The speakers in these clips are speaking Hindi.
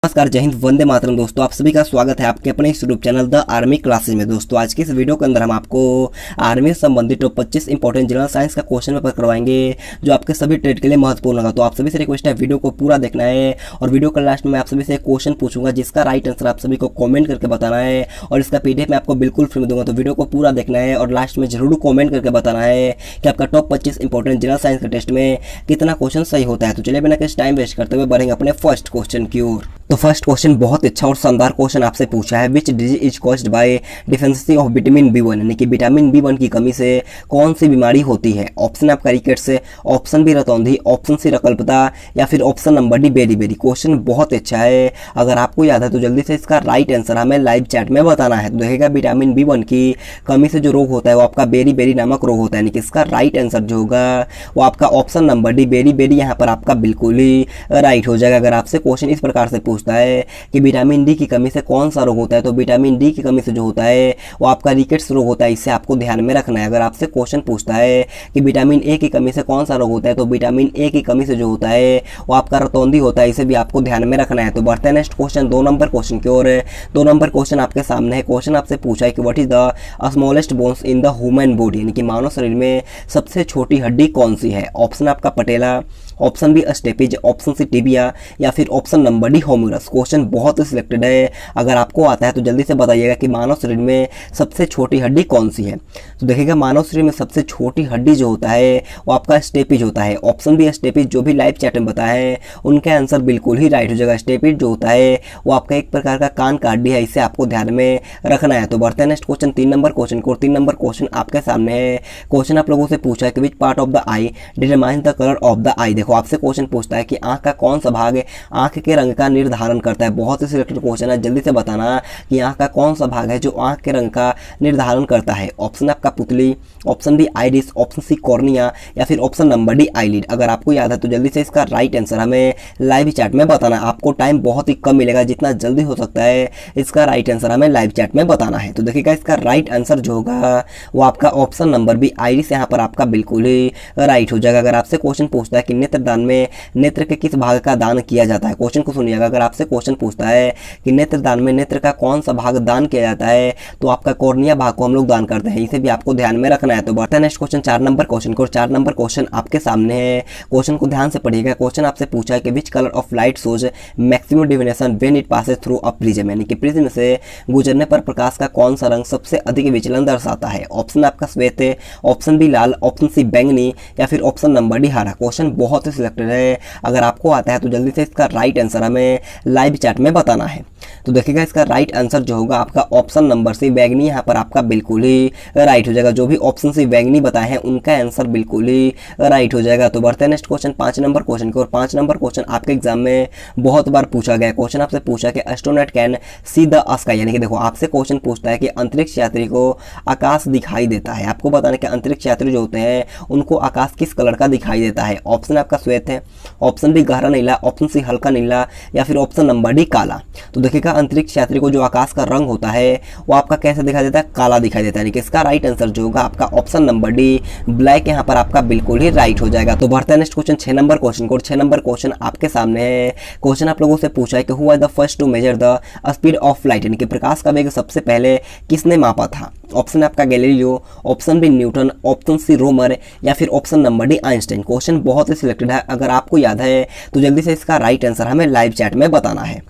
नमस्कार, जय हिंद, वंदे मातरम। दोस्तों, आप सभी का स्वागत है आपके अपने इस YouTube channel the army classes में। दोस्तों, आज की इस वीडियो के अंदर हम आपको आर्मी से संबंधित टॉप 25 इंपॉर्टेंट जनरल साइंस का क्वेश्चन पेपर करवाएंगे जो आपके सभी ट्रेड के लिए महत्वपूर्ण होगा। तो आप सभी से रिक्वेस्ट है वीडियो को पूरा देखना है और वीडियो के लास्ट में मैं आप सभी से एक क्वेश्चन पूछूंगा जिसका राइट आंसर आप सभी को कॉमेंट करके बताना है और इसका PDF मैं आपको बिल्कुल फ्री में दूंगा। तो वीडियो को पूरा देखना है और लास्ट में जरूर कॉमेंट करके बताना है कि आपका टॉप 25 इंपॉर्टेंट जनरल साइंस के टेस्ट में कितना क्वेश्चन सही होता है। तो चलिए बिना किसी टाइम वेस्ट करते हुए बढ़ेंगे अपने फर्स्ट क्वेश्चन की ओर। तो फर्स्ट क्वेश्चन बहुत अच्छा और शानदार क्वेश्चन आपसे पूछा है। Which disease is caused by deficiency of vitamin B1, यानी कि विटामिन B1 की कमी से कौन सी बीमारी होती है। ऑप्शन आपका रिकेट्स, ऑप्शन बी रतौंधी, ऑप्शन सी रकल्पता या फिर ऑप्शन नंबर डी बेरी। क्वेश्चन बहुत अच्छा है, अगर आपको याद है तो जल्दी से इसका राइट आंसर हमें लाइव चैट में बताना है। तो देखिएगा, विटामिन B1 की कमी से जो रोग होता है वो आपका बेरी नामक रोग होता है, यानी कि इसका राइट आंसर जो होगा वो आपका ऑप्शन नंबर डी बेरी यहाँ पर आपका बिल्कुल ही राइट हो जाएगा। अगर आपसे क्वेश्चन इस प्रकार से पूछता है कि विटामिन डी की कमी से कौन सा रोग होता है, तो विटामिन डी की कमी से जो होता है वो आपका रिकेट्स रोग होता है, इससे आपको ध्यान में रखना है। अगर आपसे क्वेश्चन पूछता है कि विटामिन ए की कमी से कौन सा रोग होता है, तो विटामिन ए की कमी से जो होता है वो आपका रतौंधी होता है, इसे भी आपको ध्यान में रखना है। तो बढ़ते हैं नेक्स्ट क्वेश्चन 2 नंबर क्वेश्चन की ओर। 2 नंबर क्वेश्चन आपके सामने है। क्वेश्चन आपसे पूछा है कि what is the smallest bones in the human body, यानी कि मानव शरीर में सबसे छोटी हड्डी कौन सी है। ऑप्शन आपका patella, option B stapes, option C tibia या फिर option number D humerus. Question बहुत ही सिलेक्टेड है, अगर आपको आता है तो जल्दी से बताइएगा कि मानव शरीर में सबसे छोटी हड्डी कौन सी है। तो देखिएगा, मानव शरीर में सबसे छोटी हड्डी जो होता है वो आपका स्टेपिज होता है। ऑप्शन बी स्टेपिज, जो भी लाइव चैट में बताया है उनका आंसर बिल्कुल ही राइट हो जाएगा। स्टेपिज जो होता है वो आपका एक प्रकार का कान का हड्डी है, इसे आपको ध्यान में रखना है। तो बढ़ते हैं नेक्स्ट क्वेश्चन 3 नंबर क्वेश्चन को। 3 नंबर क्वेश्चन आपके सामने है। क्वेश्चन आप लोगों से पूछा है कि which part of the eye determines the colour of the eye. देखो, आपसे क्वेश्चन पूछता है कि आंख का कौन सा भाग आंख के रंग का निर्धारण करता है। बहुत ही सिलेक्टेड क्वेश्चन है, जल्दी से बताना कि आंख का कौन सा भाग है जो आंख के रंग का निर्धारण करता है। ऑप्शन आपका पुतली, option B iris, option C cornea या फिर ऑप्शन नंबर डी आईलिड। अगर आपको याद है तो जल्दी से इसका राइट आंसर हमें लाइव चैट में बताना। आपको टाइम बहुत ही कम मिलेगा, जितना जल्दी हो सकता है इसका राइट आंसर हमें लाइव चैट में बताना है। तो देखिएगा, इसका राइट आंसर जो होगा वो आपका ऑप्शन नंबर बी आइरिस यहाँ पर आपका बिल्कुल ही राइट हो जाएगा। अगर आपसे क्वेश्चन पूछता है कि नेत्रदान में नेत्र के किस भाग का दान किया जाता है, क्वेश्चन को सुनिएगा। अगर आपसे क्वेश्चन पूछता है कि नेत्रदान में नेत्र का कौन सा भाग दान किया जाता है, तो आपका कॉर्निया भाग को हम लोग दान करते हैं, इसे भी आपको ध्यान में रखना है। तो बढ़ते हैं नेक्स्ट क्वेश्चन 4 नंबर क्वेश्चन को। 4 नंबर क्वेश्चन आपके सामने है। क्वेश्चन को ध्यान से पढ़िएगा। क्वेश्चन आपसे पूछा है कि which colour of light shows maximum divination when it passes through a prism, यानी कि प्रिज्म से गुजरने पर प्रकाश का कौन सा रंग सबसे अधिक विचलन दर्शाता है। ऑप्शन आपका श्वेत है, ऑप्शन बी लाल, ऑप्शन सी बैंगनी या फिर ऑप्शन नंबर डी हरा। क्वेश्चन बहुत ही सिलेक्टेड है, अगर आपको आता है तो जल्दी से इसका राइट आंसर हमें लाइव चैट में बताना है। तो देखिएगा, इसका राइट आंसर जो होगा आपका ऑप्शन नंबर सी बैंगनी यहाँ पर आपका बिल्कुल ही राइट हो जाएगा। जो भी ऑप्शन सी बैंगनी बताए हैं उनका आंसर बिल्कुल ही राइट हो जाएगा। तो बढ़ते हैं नेक्स्ट क्वेश्चन 5 नंबर क्वेश्चन को। और 5 नंबर क्वेश्चन आपके एग्जाम में बहुत बार पूछा गया। क्वेश्चन आपसे पूछा कि astronaut can see the sky, यानी कि देखो, आपसे क्वेश्चन पूछता है कि अंतरिक्ष यात्री को आकाश दिखाई देता है। आपको बताना कि अंतरिक्ष यात्री जो होते हैं उनको आकाश किस कलर का दिखाई देता है। ऑप्शन आपका श्वेत है, ऑप्शन बी गहरा नीला, ऑप्शन सी हल्का नीला या फिर ऑप्शन नंबर डी काला। तो देखिएगा, अंतरिक्ष यात्री को जो आकाश का रंग होता है वो आपका कैसे दिखाई देता है, काला दिखाई देता है, यानी कि इसका राइट आंसर जो होगा आपका ऑप्शन नंबर डी ब्लैक यहाँ पर आपका बिल्कुल ही राइट हो जाएगा। तो बढ़ते हैं नेक्स्ट क्वेश्चन 6 नंबर क्वेश्चन को। 6 नंबर क्वेश्चन आपके सामने है। क्वेश्चन आप लोगों से पूछा है कि who was the first to measure the speed of light, यानी कि प्रकाश का वेग सबसे पहले किसने मापा था। ऑप्शन आपका Galileo, option B Newton, option C Romer या फिर option number D Einstein. Question बहुत ही सिलेक्टेड है, अगर आपको याद है तो जल्दी से इसका राइट आंसर हमें लाइव चैट में बताना है।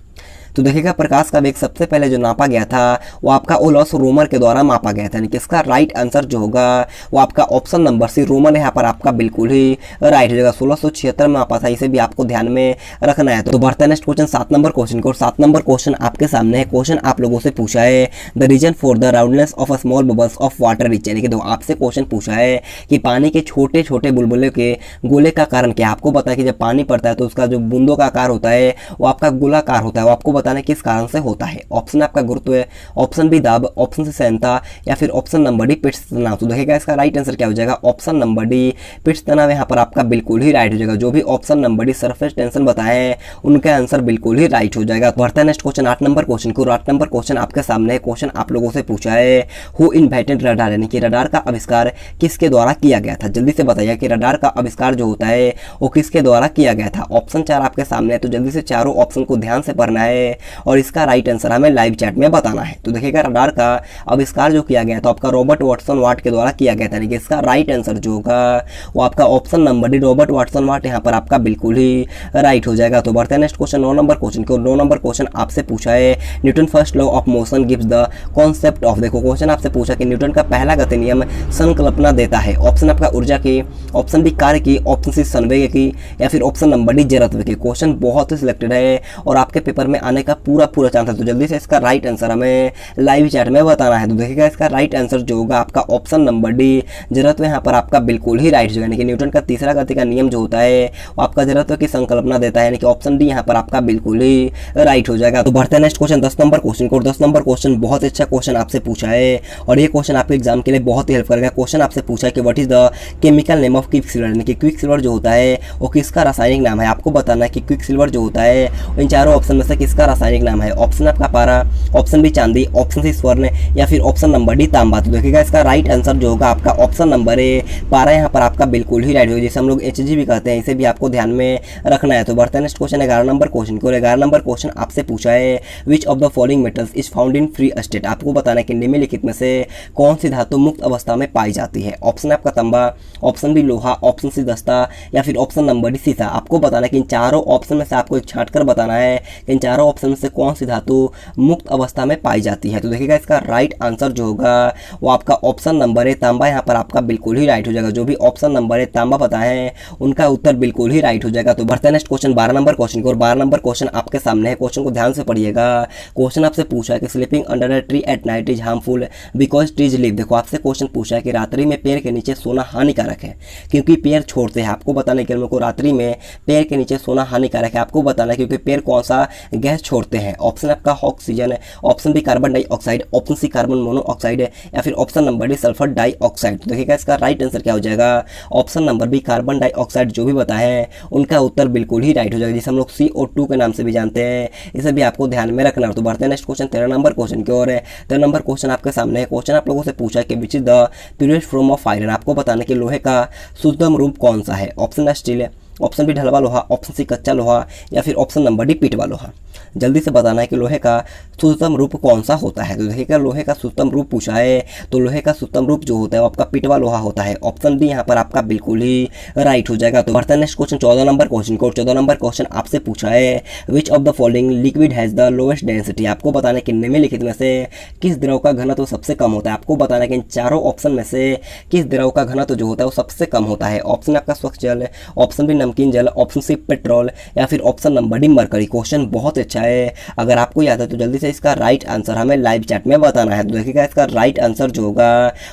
तो देखिएगा, प्रकाश का वेग सबसे पहले जो नापा गया था वो आपका ओलस रोमर के द्वारा मापा गया था, यानी कि इसका राइट आंसर जो होगा वो आपका ऑप्शन नंबर सी रोमर यहाँ पर आपका बिल्कुल ही राइट हो जाएगा। 1676 में मापा था, इसे भी आपको ध्यान में रखना है। तो बढ़ते हैं नेक्स्ट क्वेश्चन 7 नंबर क्वेश्चन को। 7 नंबर क्वेश्चन आपके सामने है। क्वेश्चन आप लोगों से पूछा है the reason for the roundness of a small bubbles of water rich, यानी कि तो आपसे क्वेश्चन पूछा है कि पानी के छोटे छोटे बुलबुले के गोले का कारण क्या है। आपको पता है कि जब पानी पड़ता है तो उसका जो बूंदों का आकार होता है वो आपका गोलाकार होता है। वो आपको बताना है किस कारण से होता है। ऑप्शन आपका गुरुत्व, ऑप्शन बी दाब, ऑप्शन सी सहनता, या फिर ऑप्शन नंबर डी पृष्ठ तनाव। तो देखिएगा इसका राइट आंसर क्या हो जाएगा, ऑप्शन नंबर डी पृष्ठ तनाव यहाँ पर आपका बिल्कुल ही राइट हो जाएगा। जो भी option number D surface tension बताए हैं उनका आंसर बिल्कुल ही राइट हो जाएगा। बढ़ता है नेक्स्ट क्वेश्चन 8 नंबर क्वेश्चन को। 8 नंबर क्वेश्चन आपके सामने है। क्वेश्चन आप लोगों से पूछा है हु इन्वेंटेड रडार, यानी कि रडार का आविष्कार किसके द्वारा किया गया था। जल्दी से बताइए कि रडार का आविष्कार जो होता है वो किसके द्वारा किया गया था। ऑप्शन 4 आपके सामने है, तो जल्दी से चारों ऑप्शन को ध्यान से पढ़ना है और इसका राइट आंसर हमें लाइव चैट में बताना है। तो देखिएगा रडार का आविष्कार जो किया गया था आपका रॉबर्ट वाटसन वाट के द्वारा किया गया था, यानी कि इसका राइट आंसर जो होगा वो आपका option number D Robert Watson Watt यहाँ पर आपका बिल्कुल ही राइट हो जाएगा। तो बढ़ते हैं नेक्स्ट क्वेश्चन 9 नंबर क्वेश्चन को। 9 नंबर क्वेश्चन आपसे पूछा है Newton first law of motion gives the concept of. देखो क्वेश्चन आपसे पूछा कि न्यूटन का पहला गति नियम संकल्पना देता है। ऑप्शन आपका ऊर्जा की, ऑप्शन बी कार्य की, ऑप्शन सी संवेग की, या फिर ऑप्शन नंबर डी जड़त्व की। क्वेश्चन बहुत ही सिलेक्टेड है और आपके पेपर में आने का पूरा चांस है। तो जल्दी से इसका राइट आंसर हमें लाइव चैट में बताना है। तो देखिएगा इसका राइट आंसर जो होगा आपका ऑप्शन नंबर डी जड़त्व यहाँ पर आपका बिल्कुल ही राइट हो जाएगा, यानी कि न्यूटन का तीसरा गति का नियम जो होता है वो आपका जड़त्व की संकल्पना देता है, यानी कि ऑप्शन डी यहाँ पर आपका बिल्कुल ही राइट हो जाएगा। तो बढ़ते हैं नेक्स्ट क्वेश्चन 10 नंबर क्वेश्चन को। 10 नंबर क्वेश्चन बहुत अच्छा क्वेश्चन आपसे पूछा है और ये क्वेश्चन आपके एग्जाम के लिए बहुत ही हेल्प करेगा। क्वेश्चन आपसे पूछा है कि what is the chemical name of Quicksilver, यानी कि क्विकसिल्वर जो होता है वो किसका रासायनिक नाम है। आपको बताना है कि क्विकसिल्वर जो होता है इन चारों ऑप्शन में से किसका रासायनिक नाम है। ऑप्शन आपका पारा, ऑप्शन बी चांदी, ऑप्शन सी स्वर्ण, या फिर ऑप्शन नंबर डी तांबा। तो देखिएगा इसका राइट आंसर जो होगा आपका ऑप्शन नंबर ए पारा यहाँ पर आपका बिल्कुल ही राइट होगा, जिसे हम लोग HG भी कहते हैं, इसे भी आपको ध्यान में रखना है। तो बढ़ते हैं नेक्स्ट क्वेश्चन 11 नंबर क्वेश्चन को। 11 नंबर क्वेश्चन आपसे पूछा है which of the following metals is found in free state. आपको बताना है कि निम्नलिखित में से कौन सी धातु मुक्त अवस्था में पाई जाती है। ऑप्शन आपका तांबा, ऑप्शन बी लोहा, ऑप्शन सी दस्ता, या फिर ऑप्शन नंबर डी सीसा। आपको बताना है कि इन चारों ऑप्शन में से आपको एक छांट कर बताना है कि इन चारों ऑप्शन में से कौन सी धातु मुक्त अवस्था में पाई जाती है। तो देखिएगा इसका राइट आंसर जो होगा वो आपका ऑप्शन नंबर है तांबा यहाँ पर आपका बिल्कुल ही राइट हो जाएगा। जो भी ऑप्शन नंबर है तांबा पता है उनका उत्तर बिल्कुल ही राइट हो जाएगा। तो बढ़ते हैं नेक्स्ट क्वेश्चन 12 नंबर क्वेश्चन को। और 12 नंबर क्वेश्चन आपके सामने है, क्वेश्चन को ध्यान से पढ़िएगा। क्वेश्चन आपसे पूछा है कि sleeping under a tree at night is harmful because trees live. देखो आपसे क्वेश्चन पूछा है कि रात्रि में पेड़ के नीचे सोना हानिकारक है क्योंकि पेड़ छोड़ते हैं। आपको बताने के लिए रात्रि में पेड़ के नीचे सोना हानिकारक है, आपको बताना है क्योंकि पेड़ कौन सा गैस छोड़ते हैं। ऑप्शन आपका oxygen, option B carbon dioxide, option C carbon monoxide, या फिर option number D sulphur dioxide. तो देखिएगा इसका राइट आंसर क्या हो जाएगा, option number B carbon dioxide. जो भी बताएं उनका उत्तर बिल्कुल ही राइट हो जाएगा, जिसे हम लोग CO2 के नाम से भी जानते हैं, इसे भी आपको ध्यान में रखना। तो बढ़ते हैं नेक्स्ट क्वेश्चन 13 नंबर क्वेश्चन की ओर। 13 नंबर क्वेश्चन आपके सामने है। क्वेश्चन आप लोगों से पूछा है कि which is the purest form of iron. आपको बताना कि लोहे का शुद्धतम रूप कौन सा है। ऑप्शन स्टील, ऑप्शन बी ढलवा लोहा, ऑप्शन सी कच्चा लोहा, या फिर ऑप्शन नंबर डी पिटवा लोहा। जल्दी से बताना है कि लोहे का शुद्धतम रूप कौन सा होता है। तो देखिएगा लोहे का शुद्धतम रूप पूछा है तो लोहे का शुद्धतम रूप जो होता है वो आपका पिटवा लोहा होता है। ऑप्शन डी यहाँ पर आपका बिल्कुल ही राइट हो जाएगा। तो बढ़ते हैं नेक्स्ट क्वेश्चन 14 नंबर क्वेश्चन को। 14 नंबर क्वेश्चन आपसे पूछा है which of the following liquid has the lowest density. आपको बताना है कि निम्नलिखित में से किस द्रव का घनत्व सबसे कम होता है। आपको बताना है कि इन चारों ऑप्शन में से किस द्रव का घनत्व जो होता है वो सबसे कम होता है। ऑप्शन आपका स्वच्छ जल, ऑप्शन बी नमकीन जल, ऑप्शन सी पेट्रोल, या फिर option number D mercury. Question बहुत अच्छा है, अगर आपको याद है तो जल्दी से इसका राइट आंसर हमें लाइव चैट में बताना है। तो देखिएगा इसका राइट आंसर जो होगा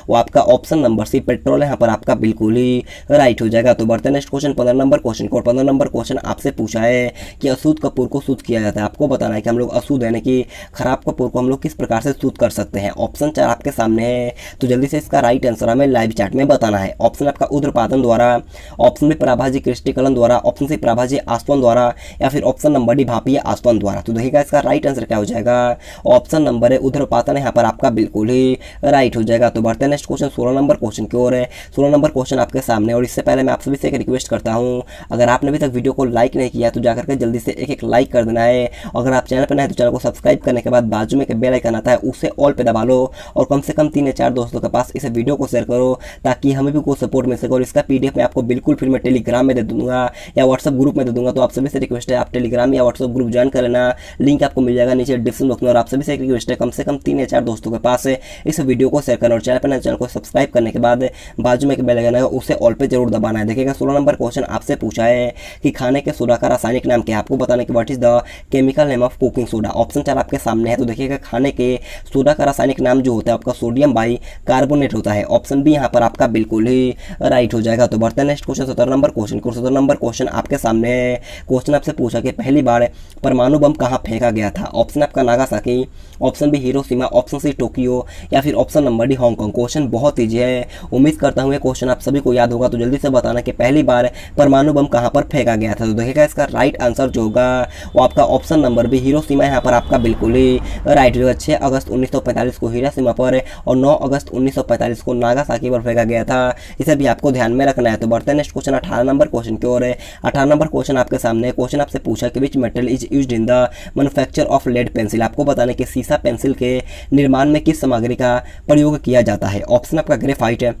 वो आपका ऑप्शन नंबर सी पेट्रोल यहाँ पर आपका बिल्कुल ही राइट हो जाएगा। तो बढ़ते हैं नेक्स्ट क्वेश्चन 15 नंबर क्वेश्चन को। 15 नंबर क्वेश्चन आपसे पूछा है कि अशुद्ध कपूर को शुद्ध किया जाता है। आपको बताना है कि हम लोग अशुद्ध यानी कि खराब कपूर को हम लोग किस प्रकार से शुद्ध कर सकते हैं। ऑप्शन 4 आपके सामने है, तो जल्दी से इसका राइट आंसर हमें लाइव चैट में बताना है। ऑप्शन आपका ऊर्ध्वपातन द्वारा, ऑप्शन बी पराभाजी क्रिस्टलीकरण द्वारा, ऑप्शन सी पराभाजी आस्पन द्वारा, या फिर ऑप्शन नंबर डी भापीय आस्पन द्वारा। तो देखिएगा इसका राइट आंसर क्या हो जाएगा, ऑप्शन नंबर है ऊर्ध्वपातन यहाँ पर आपका बिल्कुल ही राइट हो जाएगा। तो बढ़ते हैं नेक्स्ट क्वेश्चन 16 नंबर क्वेश्चन की ओर है। 16 नंबर क्वेश्चन आपके सामने, और इससे पहले मैं आप सभी से एक रिक्वेस्ट करता हूँ, अगर आपने अभी तक वीडियो को लाइक नहीं किया तो जाकर के जल्दी से एक लाइक कर देना है। अगर आप चैनल पर नए हैं तो चैनल को सब्सक्राइब करने के बाद बाजू में एक बेल आइकन आता है उसे ऑल पे दबा लो, और कम से कम 3 या 4 दोस्तों के पास इस वीडियो को शेयर करो ताकि हमें भी कोई सपोर्ट मिल सके। और इसका PDF मैं आपको बिल्कुल फ्री में टेलीग्राम में दे दूंगा या व्हाट्सअप ग्रुप में दे दूंगा। तो आप सभी से रिक्वेस्ट है आप टेलीग्राम या व्हाट्सअप ग्रुप ज्वाइन कर लेना, लिंक आपको मिल जाएगा नीचे डिस्क्रिप्शन बॉक्स में। और आप सभी से एक रिक्वेस्ट है कम से कम 3 या 4 दोस्तों के पास इस वीडियो को शेयर करना, और चैनल पर नए चैनल को सब्सक्राइब करने के बाद बाजू में एक बेल आइकन है उसे ऑल पे जरूर दबाना है। देखिएगा 16 नंबर क्वेश्चन आपसे पूछा है कि खाने के सोडा का रासायनिक नाम क्या है। आपको बताना कि what is the chemical name of cooking soda. Option 4 आपके सामने है, तो देखिएगा खाने के सोडा का रासायनिक नाम जो होता है आपका सोडियम बाई कार्बोनेट होता है। ऑप्शन बी यहाँ पर आपका बिल्कुल ही राइट हो जाएगा। तो बढ़ते हैं नेक्स्ट क्वेश्चन 17 नंबर क्वेश्चन को। 17 नंबर क्वेश्चन आपके सामने है। क्वेश्चन आपसे पूछा कि पहली बार परमाणु बम कहाँ फेंका गया था। ऑप्शन आपका Nagasaki, option B Hiroshima, option C Tokyo या फिर option number D Hong Kong. Question बहुत ईजी है, उम्मीद करता हूँ ये क्वेश्चन आप सभी को याद होगा। तो जल्दी से बताना कि पहली बार परमाणु बम कहाँ पर फेंका गया था। तो देखिएगा इसका राइट आंसर जो होगा वो आपका ऑप्शन नंबर बी हिरोशिमा यहाँ पर आपका बिल्कुल ही राइट होगा। 6 अगस्त 1945 को हिरोशिमा पर और 9 अगस्त 1945 को नागासाकी पर फेंका गया था। इसे भी आपको ध्यान में रखना है। तो बढ़ते हैं नेक्स्ट क्वेश्चन 18 नंबर क्वेश्चन की ओर है। 18 नंबर क्वेश्चन आपके सामने। क्वेश्चन आपसे पूछा कि which metal is used in the manufacture of lead pencil. आपको बताने कि सीसा पेंसिल के निर्माण में किस सामग्री का प्रयोग किया जाता है। ऑप्शन आपका ग्रेफाइट है,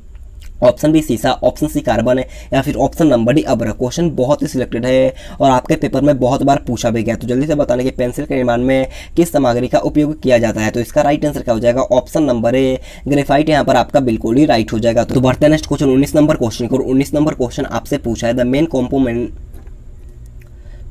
ऑप्शन बी सीसा, ऑप्शन सी कार्बन है या फिर ऑप्शन नंबर डी अब्रक। क्वेश्चन बहुत ही सिलेक्टेड है और आपके पेपर में बहुत बार पूछा भी गया। तो जल्दी से बताने कि पेंसिल के निर्माण में किस सामग्री का उपयोग किया जाता है। तो इसका राइट आंसर क्या हो जाएगा, ऑप्शन नंबर ए ग्रेफाइट यहाँ पर आपका बिल्कुल ही राइट हो जाएगा। तो बढ़ते हैं नेक्स्ट क्वेश्चन 19 नंबर क्वेश्चन को। 19 नंबर क्वेश्चन आपसे पूछा है द मेन कॉम्पोनेंट।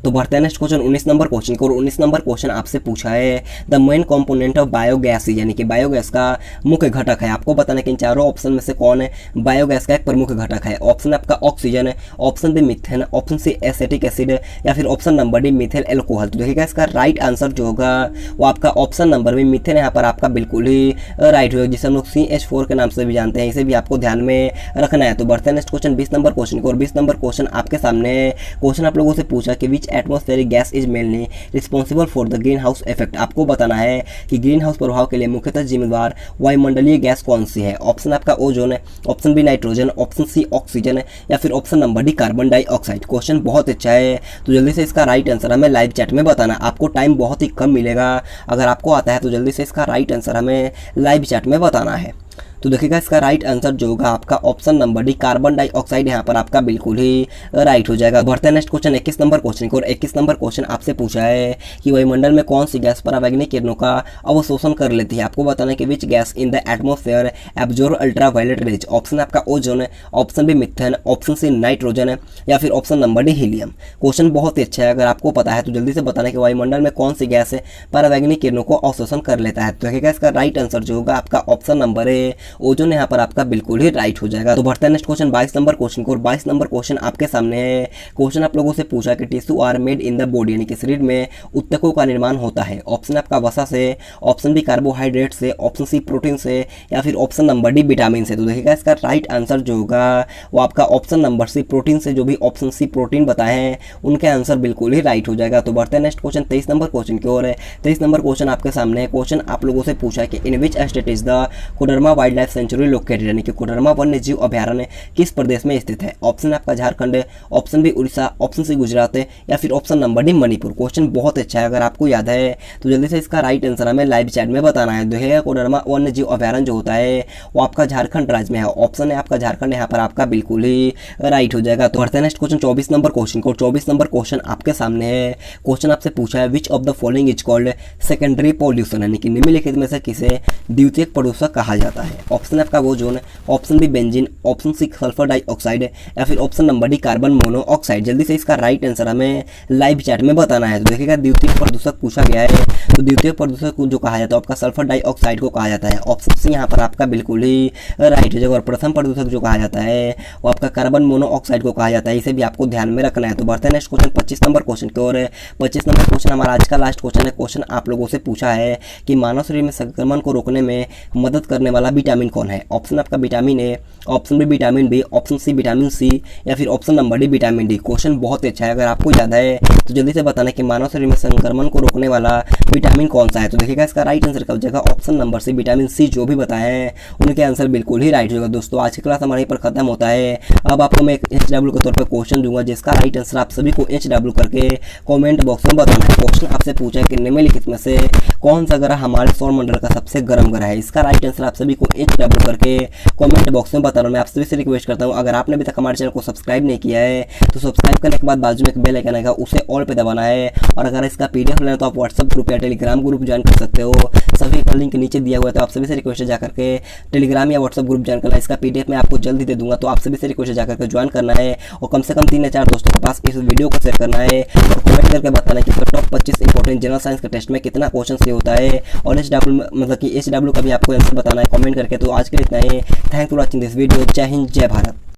तो बढ़ते हैं नेक्स्ट क्वेश्चन 19 नंबर क्वेश्चन को। 19 नंबर क्वेश्चन आपसे पूछा है the main component of biogas, यानी कि बायोगैस का मुख्य घटक है। आपको बताना कि इन चारों ऑप्शन में से कौन है बायोगैस का एक प्रमुख घटक है। ऑप्शन आपका ऑक्सीजन है, option B methane, option C acetic acid या फिर option number D methyl alcohol. तो देखिएगा इसका राइट आंसर जो होगा वो आपका ऑप्शन नंबर बी मिथेन यहाँ पर आपका बिल्कुल ही राइट होगा, जिसे हम लोग CH4 के नाम से भी जानते हैं। इसे भी आपको ध्यान में रखना है। तो बढ़ते हैं नेक्स्ट क्वेश्चन 20 नंबर क्वेश्चन को। और 20 नंबर क्वेश्चन आपके सामने है। क्वेश्चन आप लोगों से पूछा कि which atmospheric gas is mainly responsible for the greenhouse effect. आपको बताना है कि ग्रीन हाउस प्रभाव के लिए मुख्यतः जिम्मेदार वायुमंडलीय गैस कौन सी है। ऑप्शन आपका ओजोन है, option B nitrogen, option C oxygen है या फिर option number D carbon dioxide. Question बहुत अच्छा है, तो जल्दी से इसका राइट आंसर हमें लाइव चैट में बताना। आपको टाइम बहुत ही कम मिलेगा, अगर आपको आता है तो जल्दी से इसका राइट आंसर हमें लाइव चैट में बताना है। तो देखिएगा इसका राइट आंसर जो होगा आपका option number D carbon dioxide यहाँ पर आपका बिल्कुल ही राइट हो जाएगा। बढ़ते हैं नेक्स्ट क्वेश्चन 21 नंबर क्वेश्चन को। और 21 नंबर क्वेश्चन आपसे पूछा है कि वायुमंडल में कौन सी गैस परावैंगनिक किरणों का अवशोषण कर लेती है। आपको बताना है कि which gas in the atmosphere absorb ultraviolet rays. Option आपका ओजोन है, option B methane, option C nitrogen है या फिर option number D helium. Question बहुत ही अच्छा है, अगर आपको पता है तो जल्दी से बताना कि वायुमंडल में कौन सी गैस परावैंगनिक किरणों को अवशोषण कर लेता है। तो देखिएगा इसका राइट आंसर जो होगा आपका ऑप्शन नंबर ए ओजोन यहाँ पर आपका बिल्कुल ही राइट हो जाएगा। तो बढ़ते हैं नेक्स्ट क्वेश्चन 22 नंबर क्वेश्चन को। और 22 नंबर क्वेश्चन आपके सामने है। क्वेश्चन आप लोगों से पूछा कि tissue are made in the body, यानी कि शरीर में ऊतकों का निर्माण होता है। ऑप्शन आपका वसा से, ऑप्शन बी कार्बोहाइड्रेट से, ऑप्शन सी प्रोटीन से या फिर ऑप्शन नंबर डी विटामिन से। तो देखिएगा इसका राइट आंसर जो होगा वो आपका ऑप्शन नंबर सी प्रोटीन से, जो भी ऑप्शन सी प्रोटीन बताए हैं उनके आंसर बिल्कुल ही राइट हो जाएगा। तो बढ़ते हैं नेक्स्ट क्वेश्चन 23 नंबर क्वेश्चन की ओर है। 23 नंबर क्वेश्चन आपके सामने है। क्वेश्चन आप लोगों से पूछा कि in which state is the Koderma wildlife sanctuary located, यानी कि कोडरमा वन्य जीव अभ्यारण्य किस प्रदेश में स्थित है। ऑप्शन आपका झारखंड है, option B Orissa, option C Gujarat है या फिर option number D Manipur. Question बहुत अच्छा है, अगर आपको याद है तो जल्दी से इसका राइट आंसर हमें लाइव चैट में बताना है। देखिएगा कोडरमा वन्य जीव अभ्यारण्य जो होता है वो आपका झारखंड राज्य में है। ऑप्शन है आपका झारखंड, यहाँ पर आपका बिल्कुल ही राइट हो जाएगा। तो बढ़ते हैं नेक्स्ट क्वेश्चन 24 नंबर क्वेश्चन को। 24 नंबर क्वेश्चन आपके सामने है। क्वेश्चन आपसे पूछा है which of the following is called secondary pollution, यानी कि निम्नलिखित में से किसे द्वितीयक प्रदूषक कहा जाता है। ऑप्शन आपका ozone, option B benzene, option C sulphur dioxide या फिर option number D carbon monoxide. जल्दी से इसका राइट आंसर हमें लाइव चैट में बताना है। तो देखिएगा द्वितीयक प्रदूषक पूछा गया है, तो द्वितीयक प्रदूषक को जो कहा जाता है आपका सल्फर डाइऑक्साइड को कहा जाता है। ऑप्शन सी यहाँ पर आपका बिल्कुल ही राइट हो जाएगा। और प्रथम प्रदूषक जो कहा जाता है वो आपका कार्बन मोनोऑक्साइड को कहा जाता है, इसे भी आपको ध्यान में रखना है। तो बढ़ते हैं नेक्स्ट क्वेश्चन 25 नंबर क्वेश्चन की ओर। 25 नंबर क्वेश्चन हमारा आज का लास्ट क्वेश्चन है। क्वेश्चन आप लोगों से पूछा है कि मानव शरीर में संक्रमण को रोकने में मदद करने वाला विटामिन कौन है। ऑप्शन आपका vitamin A, option B vitamin B, option C vitamin C या फिर option number D vitamin D. Question बहुत अच्छा है, अगर आपको याद है तो जल्दी से बताना कि मानव शरीर में संक्रमण को रोकने वाला विटामिन कौन सा है। तो देखिएगा इसका राइट आंसर क्या हो जाएगा, option number C vitamin C. जो भी बताए हैं उनके आंसर बिल्कुल ही राइट होगा। दोस्तों आज की क्लास हमारे पर खत्म होता है। अब आपको मैं एक HW के तौर पर क्वेश्चन दूंगा, जिसका राइट आंसर आप सभी को HW करके कॉमेंट बॉक्स में बताना है। क्वेश्चन आपसे पूछा है कि निम्नलिखित में से कौन सा ग्रह हमारे सौर मंडल का सबसे गर्म ग्रह है। इसका राइट आंसर आप सभी को HW करके कॉमेंट बॉक्स में बताना। मैं आप सभी से रिक्वेस्ट करता हूं, अगर आपने अभी तक हमारे चैनल को सब्सक्राइब नहीं किया है तो सब्सक्राइब करने के बाद बाजू में एक बेल आइकन आएगा, उसे ऑल पे दबाना है। और अगर इसका PDF लेना तो आप व्हाट्सएप ग्रुप या टेलीग्राम ग्रुप ज्वाइन कर सकते हो, सभी का लिंक नीचे दिया हुआ है। तो आप सभी से रिक्वेस्ट है जाकर के टेलीग्राम या व्हाट्सएप ग्रुप ज्वाइन करना। इसका PDF मैं आपको जल्दी दे दूंगा, तो आप सभी से रिक्वेस्ट है जाकर के ज्वाइन करना है और कम से कम 3 या 4 दोस्तों के पास इस वीडियो को शेयर करना है और कमेंट करके बताना कि टॉप 25 इंपॉर्टेंट जनरल साइंस के टेस्ट में कितना क्वेश्चन से होता है और HW मतलब कि HW का भी आपको आंसर बताना है कमेंट करके। तो आज के लिए इतना ही। Thank for watching this video. जय हिंद, जय भारत।